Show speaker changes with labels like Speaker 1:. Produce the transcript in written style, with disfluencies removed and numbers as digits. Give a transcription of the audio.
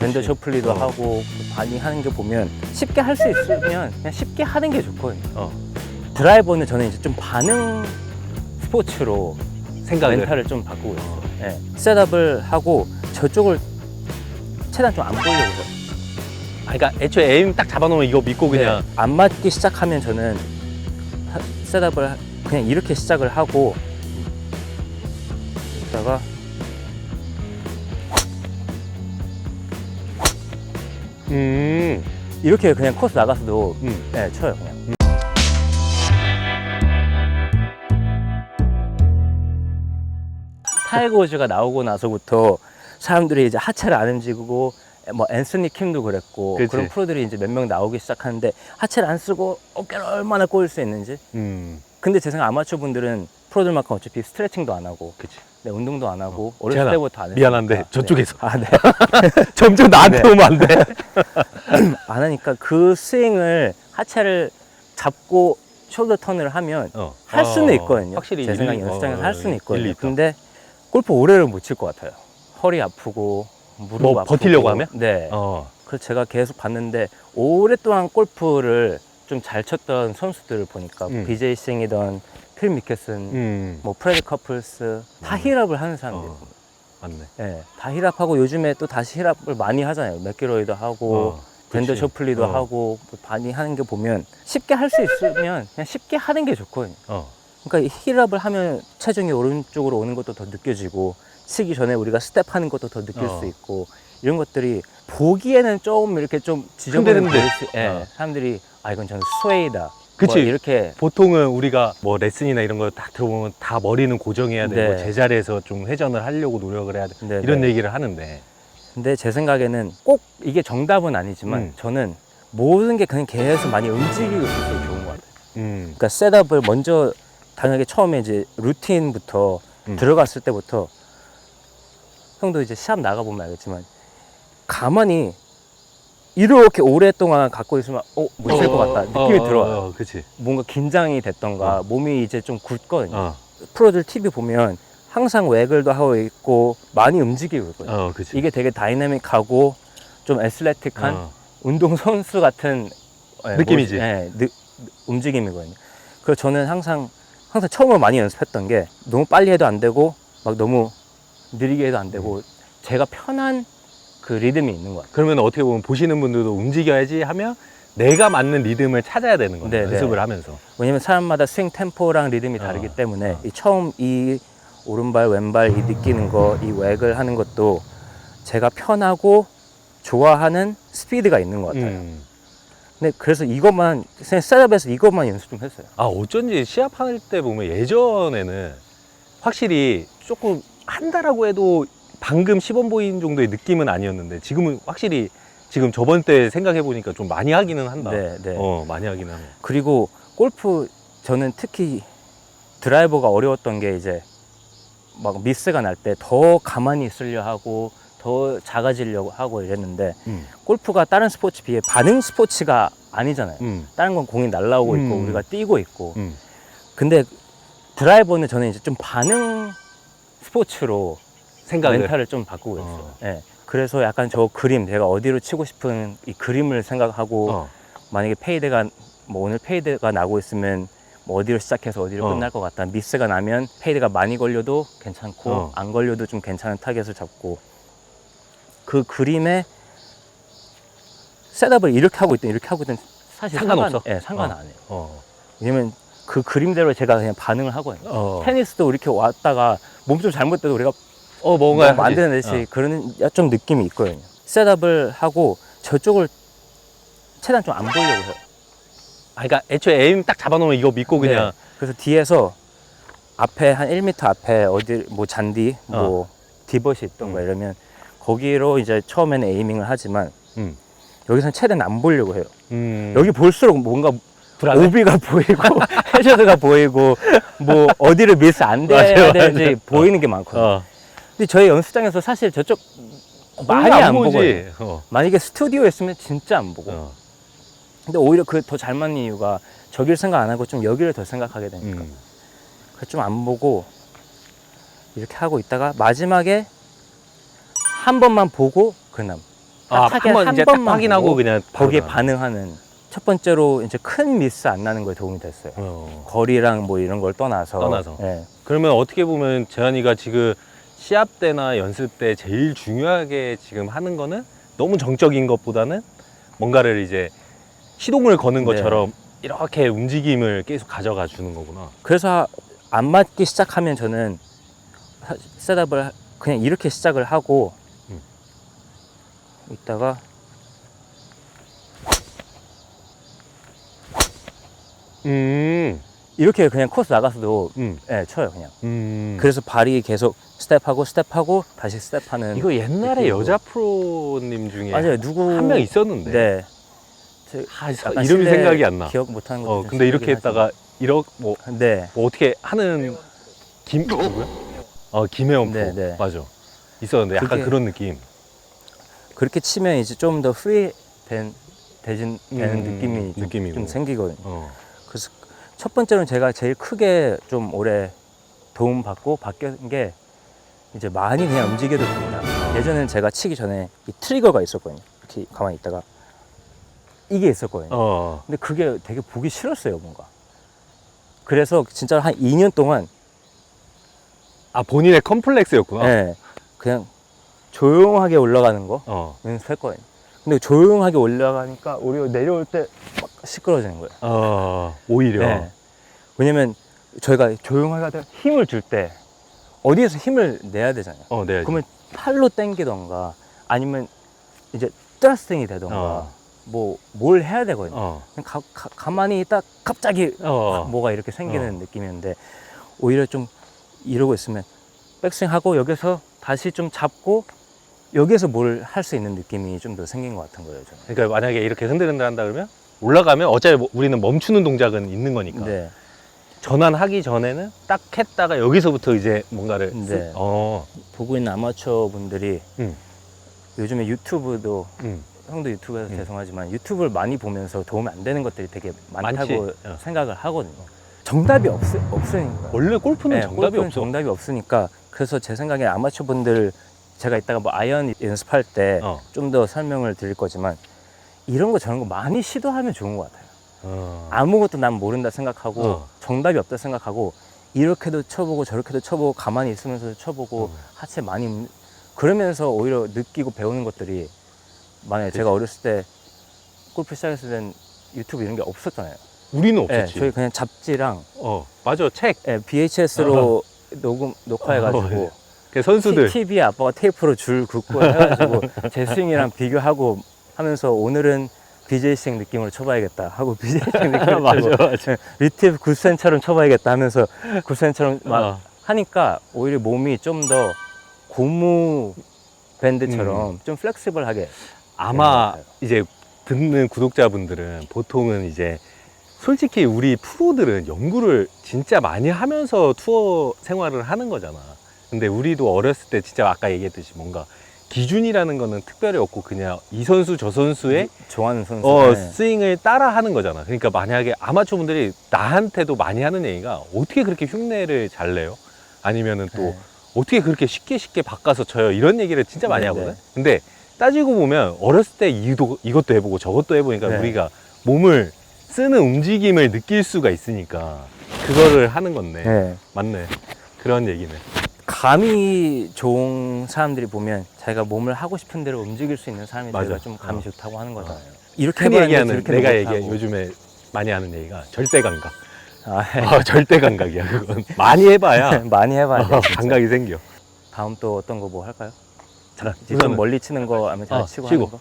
Speaker 1: 젠더 셔플리도 하고 많이 하는 게 보면 쉽게 할 수 있으면 그냥 쉽게 하는 게 좋거든요. 드라이버는 저는 이제 좀 반응 스포츠로
Speaker 2: 생각을.
Speaker 1: 멘탈을 좀 바꾸고 있어요. 네. 셋업을 하고 저쪽을 최대한 좀 안 보려고 해요.
Speaker 2: 그러니까 애초에 에임 딱 잡아놓으면 이거 믿고 그냥.
Speaker 1: 네. 안 맞기 시작하면 저는 셋업을 그냥 이렇게 시작을 하고 있다가 이렇게 그냥 코스 나가서도 네, 쳐요 그냥. 타이거 우즈가 나오고 나서부터 사람들이 이제 하체를 안 움직이고 뭐 앤서니 킴도 그랬고
Speaker 2: 그치.
Speaker 1: 그런 프로들이 이제 몇 명 나오기 시작하는데 하체를 안 쓰고 어깨를 얼마나 꼬일 수 있는지. 근데 제 생각 아마추어 분들은 프로들만큼 어차피 스트레칭도 안 하고
Speaker 2: 그치.
Speaker 1: 네, 운동도 안 하고 어렸을
Speaker 2: 재현아,
Speaker 1: 때부터 안 했으니까.
Speaker 2: 미안한데 저쪽에서.
Speaker 1: 네. 아, 네.
Speaker 2: 점점 나한테
Speaker 1: 네.
Speaker 2: 오면 안 돼.
Speaker 1: 안 하니까 그 스윙을 하체를 잡고 숄더 턴을 하면 할 수는 있거든요.
Speaker 2: 확실히
Speaker 1: 제 생각
Speaker 2: 일리-
Speaker 1: 연습장에서 할 수는
Speaker 2: 일리
Speaker 1: 있거든요.
Speaker 2: 있다.
Speaker 1: 근데 골프 오래를 못 칠 것 같아요. 허리 아프고 무릎
Speaker 2: 뭐
Speaker 1: 아프고.
Speaker 2: 버티려고 하면?
Speaker 1: 네. 그래서 제가 계속 봤는데 오랫동안 골프를 좀 잘 쳤던 선수들을 보니까 BJ 싱이던 필 미켈슨, 뭐 프레드 커플스 다 힐업을 하는 사람들.
Speaker 2: 맞네.
Speaker 1: 네, 다 힐업하고 요즘에 또 다시 힐업을 많이 하잖아요. 맥기로이도 하고 젠더
Speaker 2: 그치.
Speaker 1: 셔플리도 하고 많이 하는 게 보면 쉽게 할 수 있으면 그냥 쉽게 하는 게 좋거든요. 그러니까 힐업을 하면 체중이 오른쪽으로 오는 것도 더 느껴지고 치기 전에 우리가 스텝하는 것도 더 느낄 수 있고 이런 것들이 보기에는 좀 이렇게 좀 지저분해 보일 수, 예, 사람들이 아 이건 저는 스웨이다.
Speaker 2: 그치.
Speaker 1: 뭐 이렇게
Speaker 2: 보통은 우리가 뭐 레슨이나 이런 거 딱 들어보면 다 머리는 고정해야 되고
Speaker 1: 네.
Speaker 2: 제자리에서 좀 회전을 하려고 노력을 해야 돼.
Speaker 1: 네,
Speaker 2: 이런
Speaker 1: 네.
Speaker 2: 얘기를 하는데.
Speaker 1: 근데 제 생각에는 꼭 이게 정답은 아니지만 저는 모든 게 그냥 계속 많이 움직이고 있어서 좋은 것 같아요. 그러니까 셋업을 먼저 당연히 처음에 이제 루틴부터 들어갔을 때부터 형도 이제 시합 나가보면 알겠지만 가만히 이렇게 오랫동안 갖고 있으면 못 칠 것 같다 느낌이 들어요.
Speaker 2: 그치.
Speaker 1: 뭔가 긴장이 됐던가 몸이 이제 좀 굳거든요. 프로들 TV 보면 항상 웨글도 하고 있고 많이 움직이고 있거든요.
Speaker 2: 그치.
Speaker 1: 이게 되게 다이내믹하고 좀 애슬레틱한 운동선수 같은
Speaker 2: 느낌이지.
Speaker 1: 움직임이거든요. 그래서 저는 항상 처음으로 많이 연습했던 게 너무 빨리 해도 안 되고 막 너무 느리게 해도 안 되고 제가 편한 그 리듬이 있는 것 같아요.
Speaker 2: 그러면 어떻게 보면 보시는 분들도 움직여야지 하면 내가 맞는 리듬을 찾아야 되는 거예요.
Speaker 1: 네,
Speaker 2: 연습을
Speaker 1: 네.
Speaker 2: 하면서.
Speaker 1: 왜냐면 사람마다 스윙 템포랑 리듬이 다르기 때문에 처음 이 오른발 왼발 이 느끼는 거 이 웩을 하는 것도 제가 편하고 좋아하는 스피드가 있는 것 같아요. 근데 그래서 이것만 그냥 셋업에서 이것만 연습 좀 했어요.
Speaker 2: 어쩐지 시합할 때 보면 예전에는 확실히 조금 한다라고 해도 방금 시범 보인 정도의 느낌은 아니었는데 지금은 확실히 지금 저번 때 생각해 보니까 좀 많이 하기는 한다.
Speaker 1: 네, 네.
Speaker 2: 많이 하기는 하네.
Speaker 1: 그리고 골프 저는 특히 드라이버가 어려웠던 게 이제 막 미스가 날 때 더 가만히 있으려 하고 더 작아지려고 하고 이랬는데 골프가 다른 스포츠 비해 반응 스포츠가 아니잖아요. 다른 건 공이 날아오고 있고 우리가 뛰고 있고 근데 드라이버는 저는 이제 좀 반응 스포츠로
Speaker 2: 생각을.
Speaker 1: 멘탈을 좀 바꾸고 있어요. 네. 그래서 약간 저 그림 제가 어디로 치고 싶은 이 그림을 생각하고 만약에 페이드가 뭐 오늘 페이드가 나고 있으면 뭐 어디로 시작해서 어디로 끝날 것 같다. 미스가 나면 페이드가 많이 걸려도 괜찮고 안 걸려도 좀 괜찮은 타겟을 잡고 그 그림에 셋업을 이렇게 하고 있든 사실
Speaker 2: 상관없어?
Speaker 1: 상관 안 해요. 왜냐면 그 그림대로 제가 그냥 반응을 하거든요. 테니스도 이렇게 왔다가 몸 좀 잘못돼도 우리가
Speaker 2: 뭔가
Speaker 1: 안 되는 듯이 그런 좀 느낌이 있거든요. 셋업을 하고 저쪽을 최대한 좀 안 보려고 해요.
Speaker 2: 그러니까 애초에 에임 딱 잡아놓으면 이거 믿고 그냥.
Speaker 1: 네. 그래서 뒤에서 앞에 한 1m 앞에 어디 뭐 잔디 뭐 디벗이 있던가 이러면 거기로 이제 처음에는 에이밍을 하지만 여기서는 최대한 안 보려고 해요. 여기 볼수록 뭔가
Speaker 2: 불안해?
Speaker 1: 오비가 보이고 해저드가 보이고 뭐 어디를 미스 안 돼야 되는지 보이는 게 많거든요. 근데 저희 연습장에서 사실 저쪽 많이 안 보고 만약에 스튜디오에 있으면 진짜 안 보고 근데 오히려 그 더 잘 맞는 이유가 저기를 생각 안 하고 좀 여기를 더 생각하게 되니까 그래서 좀 안 보고 이렇게 하고 있다가 마지막에 한 번만 보고 그남 타겟
Speaker 2: 한번
Speaker 1: 한
Speaker 2: 이제 딱
Speaker 1: 번만
Speaker 2: 확인하고
Speaker 1: 보고
Speaker 2: 그냥
Speaker 1: 거기에
Speaker 2: 바로
Speaker 1: 반응하는 첫 번째로 이제 큰 미스 안 나는 거에 도움이 됐어요. 거리랑 뭐 이런 걸 떠나서. 예.
Speaker 2: 그러면 어떻게 보면 재환이가 지금 시합 때나 연습 때 제일 중요하게 지금 하는 거는 너무 정적인 것보다는 뭔가를 이제 시동을 거는
Speaker 1: 네.
Speaker 2: 것처럼 이렇게 움직임을 계속 가져가 주는 거구나.
Speaker 1: 그래서 안 맞기 시작하면 저는 셋업을 그냥 이렇게 시작을 하고 이따가 이렇게 그냥 코스 나가서도 예, 쳐요 그냥. 그래서 발이 계속 스텝하고 다시 스텝하는.
Speaker 2: 이거 옛날에
Speaker 1: 느낌으로.
Speaker 2: 여자 프로님 중에
Speaker 1: 맞아요. 누구
Speaker 2: 한 명 있었는데.
Speaker 1: 네.
Speaker 2: 이름이
Speaker 1: 실내
Speaker 2: 생각이 안 나.
Speaker 1: 기억 못하는 거.
Speaker 2: 근데 이렇게 했다가 뭐
Speaker 1: 네.
Speaker 2: 어떻게 하는 누구야? 김혜원 프로.
Speaker 1: 네.
Speaker 2: 맞아. 있었는데 약간
Speaker 1: 그게-
Speaker 2: 그런 느낌.
Speaker 1: 그렇게 치면 이제 좀 더 되는 느낌이
Speaker 2: 느낌이고.
Speaker 1: 좀 생기거든요. 그래서 첫 번째로는 제가 제일 크게 좀 오래 도움받고 바뀐 게 이제 많이 그냥 움직여도 됩니다. 예전에는 제가 치기 전에 이 트리거가 있었거든요. 이렇게 가만히 있다가 이게 있었거든요. 근데 그게 되게 보기 싫었어요, 뭔가. 그래서 진짜 한 2년 동안
Speaker 2: 본인의 컴플렉스였구나.
Speaker 1: 예, 그냥 조용하게 올라가는 거 연습했거든요. 근데 조용하게 올라가니까 오히려 내려올 때 막 시끄러워지는 거예요.
Speaker 2: 오히려.
Speaker 1: 네. 왜냐면 저희가 조용하게 하다가 힘을 줄 때 어디에서 힘을 내야 되잖아요.
Speaker 2: 네.
Speaker 1: 그러면 팔로 당기던가 아니면 이제 트러스팅이 되던가 뭐 뭘 해야 되거든요. 그냥 가만히 있다 갑자기 뭐가 이렇게 생기는 느낌이었는데 오히려 좀 이러고 있으면 백스윙 하고 여기서 다시 좀 잡고 여기에서 뭘 할 수 있는 느낌이 좀 더 생긴 것 같은 거예요, 저는.
Speaker 2: 그러니까 만약에 이렇게 흔들흔들 한다 그러면 올라가면 어차피 우리는 멈추는 동작은 있는 거니까.
Speaker 1: 네.
Speaker 2: 전환하기 전에는 딱 했다가 여기서부터 이제 뭔가를
Speaker 1: 네. 보고 있는 아마추어 분들이 요즘에 유튜브도 형도 유튜브에서 죄송하지만 유튜브를 많이 보면서 도움이 안 되는 것들이 되게 많다고
Speaker 2: 많지.
Speaker 1: 생각을 하거든요. 정답이 없으니까.
Speaker 2: 원래 골프는
Speaker 1: 네,
Speaker 2: 정답이
Speaker 1: 골프는
Speaker 2: 없어.
Speaker 1: 정답이 없으니까. 그래서 제 생각에 아마추어 분들 제가 이따가 뭐 아이언 연습할 때 좀 더 설명을 드릴 거지만 이런 거 저런 거 많이 시도하면 좋은 것 같아요. 아무것도 난 모른다 생각하고 정답이 없다 생각하고 이렇게도 쳐보고 저렇게도 쳐보고 가만히 있으면서 쳐보고 하체 많이 그러면서 오히려 느끼고 배우는 것들이 만약에 제가 어렸을 때 골프 시작했을 땐 유튜브 이런 게 없었잖아요.
Speaker 2: 우리는
Speaker 1: 네,
Speaker 2: 없었지.
Speaker 1: 저희 그냥 잡지랑
Speaker 2: 맞아. 책.
Speaker 1: VHS로 녹화해가지고
Speaker 2: 그 선수들.
Speaker 1: TV에 아빠가 테이프로 줄 긋고 해가지고 제 스윙이랑 비교하고 하면서 오늘은 BJ 스윙 느낌으로 쳐봐야겠다 하고 BJ 스윙 느낌으로
Speaker 2: 맞아.
Speaker 1: 리티브 굿센처럼 쳐봐야겠다 하면서 굿센처럼 막 하니까 오히려 몸이 좀 더 고무 밴드처럼 좀 플렉시블하게
Speaker 2: 아마 이제 듣는 구독자분들은 보통은 이제 솔직히 우리 프로들은 연구를 진짜 많이 하면서 투어 생활을 하는 거잖아. 근데 우리도 어렸을 때 진짜 아까 얘기했듯이 뭔가 기준이라는 거는 특별히 없고 그냥 이 선수 저 선수의
Speaker 1: 좋아하는 선수
Speaker 2: 스윙을 따라 하는 거잖아. 그러니까 만약에 아마추어 분들이 나한테도 많이 하는 얘기가 어떻게 그렇게 흉내를 잘 내요? 아니면은 또 어떻게 그렇게 쉽게 바꿔서 쳐요? 이런 얘기를 진짜 많이 하거든. 근데 따지고 보면 어렸을 때 이것도 해보고 저것도 해보니까 우리가 몸을 쓰는 움직임을 느낄 수가 있으니까 그거를 하는 건데. 맞네. 그런 얘기네.
Speaker 1: 감이 좋은 사람들이 보면 자기가 몸을 하고 싶은 대로 움직일 수 있는 사람이 제가 좀 감이 좋다고 하는 거잖아요. 이렇게
Speaker 2: 흔히 얘기하는
Speaker 1: 저렇게
Speaker 2: 내가
Speaker 1: 못하고.
Speaker 2: 얘기해 요즘에 많이 하는 얘기가 절대 감각.
Speaker 1: 아,
Speaker 2: 절대 감각이야 그건. 많이 해봐야
Speaker 1: 많이 해봐야 돼. 진짜.
Speaker 2: 감각이 생겨.
Speaker 1: 다음 또 어떤 거 뭐 할까요?
Speaker 2: 자,
Speaker 1: 이제 좀 멀리 치는 거 아니면 잘 치고
Speaker 2: 치고.
Speaker 1: 하는 거?